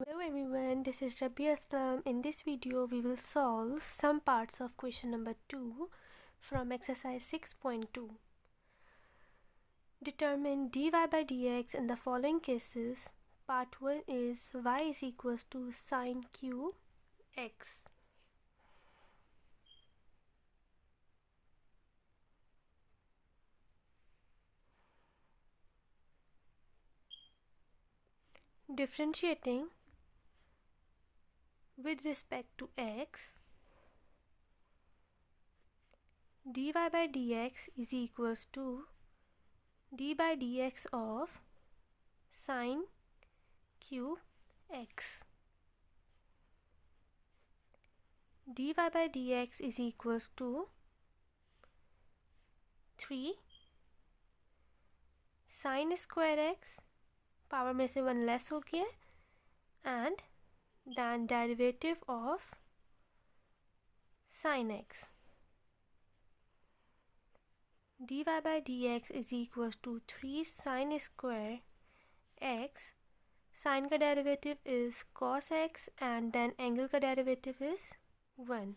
Hello everyone, this is Rabbi Aslam. In this video, we will solve some parts of question number 2 from exercise 6.2. Determine dy by dx in the following cases. Part 1 is y is equals to sine cube x. Differentiating with respect to x, dy by dx is equals to d by dx of sine cube x. dy by dx is equals to 3 sin square x, power में से 1 less हो गया, and then derivative of sin x. dy by dx is equals to 3 sin square x. Sin का derivative is cos x and then angle का derivative is 1.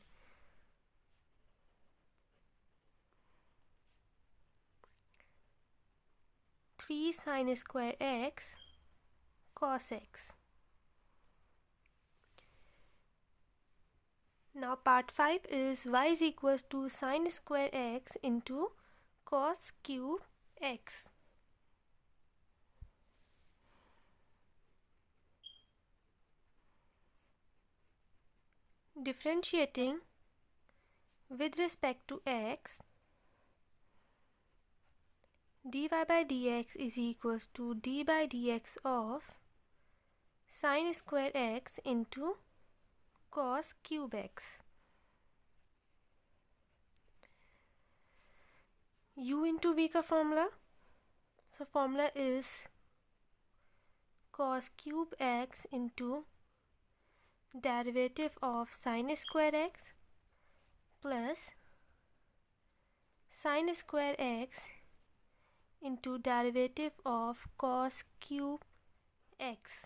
Three sin square x cos x. Now part 5 is y is equals to sin square x into cos cube x. Differentiating with respect to x, dy by dx is equals to d by dx of sin square x into cos cube x. U into v का formula, so formula is cos cube x into derivative of sin square x plus sin square x into derivative of cos cube x.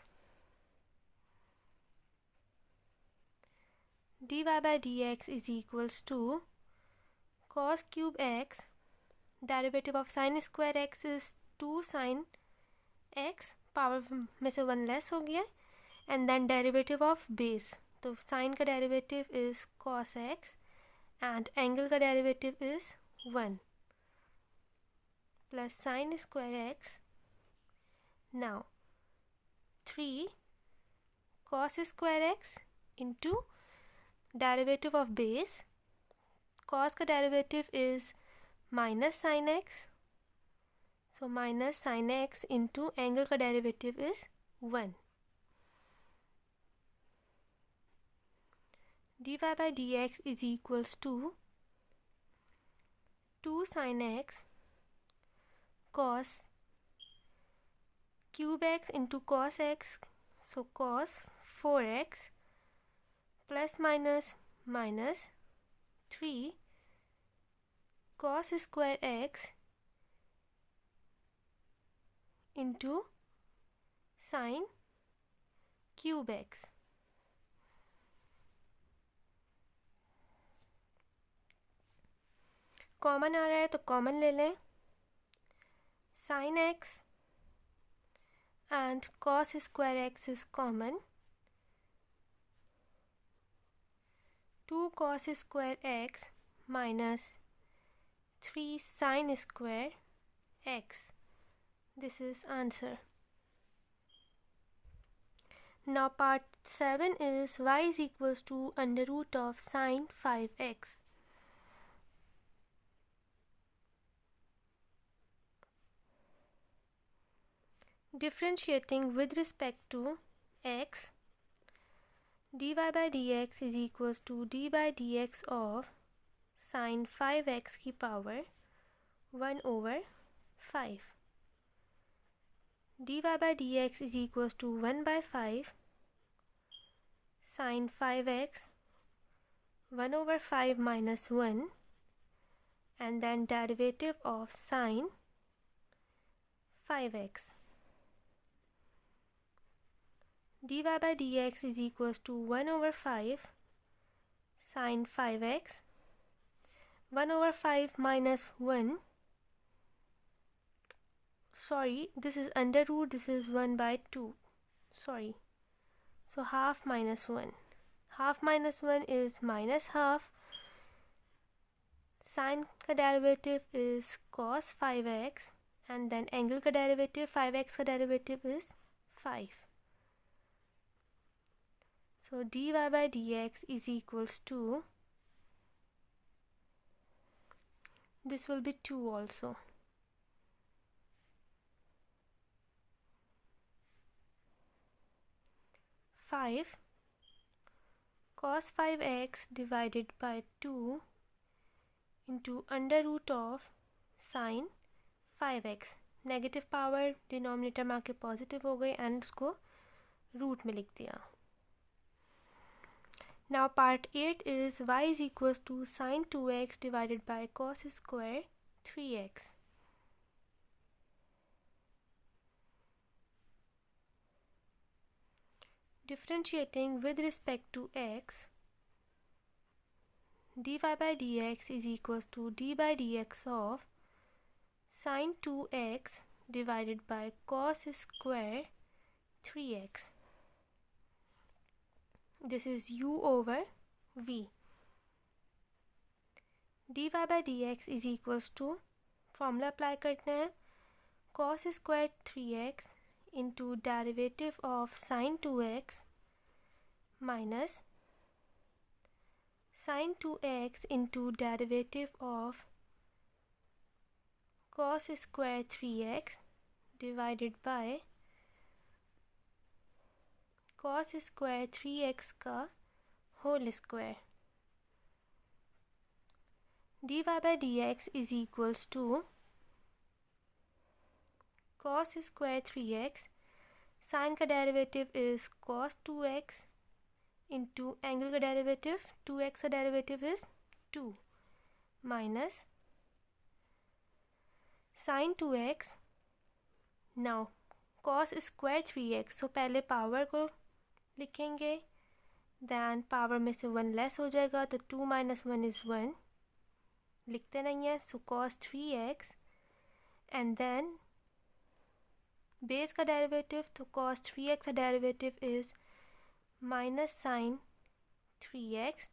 dy by dx is equals to cos cube x, derivative of sin square x is 2 sin x, power में से 1 less हो गया, and then derivative of base, तो sin का derivative is cos x and angle का derivative is 1 plus sin square x. Now 3 cos square x into derivative of base, cos का derivative is minus sin x, so minus sin x into angle का derivative is 1. dy by dx is equals to 2 sin x cos cube x into cos x, so cos 4x plus minus minus 3 cos square x into sin cube x. Common आ रहा है तो common ले लें, sin x and cos square x is common, 2 cos square x minus 3 sin square x. This is answer. Now part 7 is y is equals to under root of sin 5x. Differentiating with respect to x, dy by dx is equals to d by dx of sin 5x की power 1 over 5. dy by dx is equals to 1 by 5 sin 5x 1 over 5 minus 1 and then derivative of sin 5x. dy by dx is equals to 1 over 5 sine 5x. 1 over 5 minus 1. Sorry, this is under root, this is 1 by 2. Sorry. So half minus 1. Half minus 1 is minus half. Sine का derivative is cos 5x and then angle का derivative 5x का derivative is 5. So dy by dx is equals to, this will be 2 also. 5 cos 5x divided by 2 into under root of sine 5x. Negative power denominator में आके positive हो गई and उसको root में लिख दिया. Now part 8 is y is equals to sine 2x divided by cos square 3x. Differentiating with respect to x, dy by dx is equals to d by dx of sine 2x divided by cos square 3x. This is u over v. dy by dx is equals to, formula apply करते हैं, cos square 3x into derivative of sine 2x minus sine 2x into derivative of cos square 3x divided by cos square 3x का whole square. dy by dx is equals to cos square 3x, sine का derivative is cos 2x into angle का derivative 2x का derivative is 2 minus sine 2x. Now cos square 3x, so पहले power को लिखेंगे, then power में से 1 less हो जाएगा तो 2 minus 1 is 1, लिखते नहीं है. So cos 3x and then base का डेरिवेटिव, तो cos 3x का derivative is minus sine 3x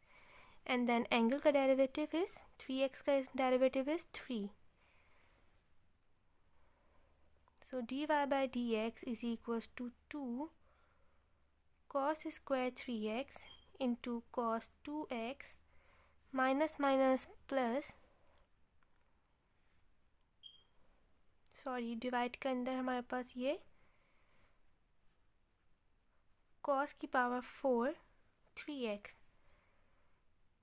and then angle का डेरिवेटिव इज 3x का derivative is 3. So dy by dx is equals to 2 cos square 3x into cos 2x minus minus plus, sorry divide के अंदर हमारे पास ये cos की power 4 3x.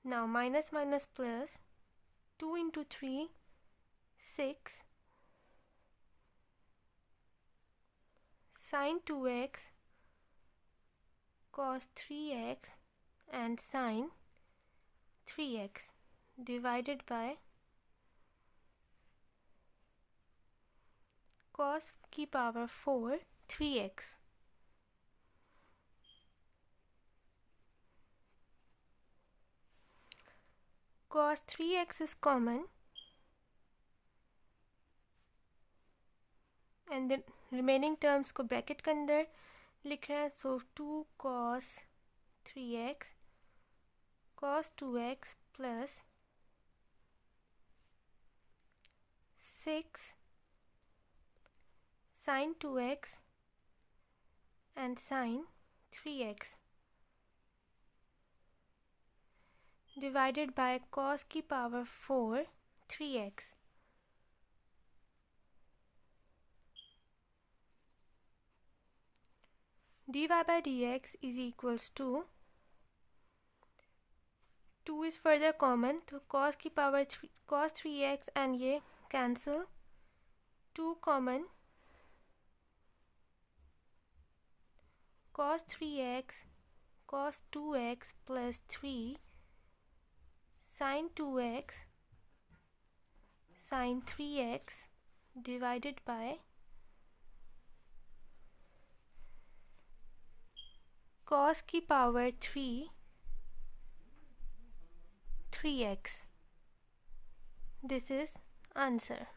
Now minus minus plus 2 into 3 6 sin 2x cos 3x and sin 3x divided by cos की power 4 3x. Cos 3x is common and the remaining terms को bracket के अंदर लिख रहे हैं. सो 2 cos 3x cos 2x plus 6 sin 2x and sin 3x divided by cos की power 4 3x. dy by dx is equals to 2 is further common, तो cos की power cos 3x and ये cancel, 2 common, cos 3x cos 2x plus 3 sin 2x sin 3x divided by cos की power 3x. This is answer.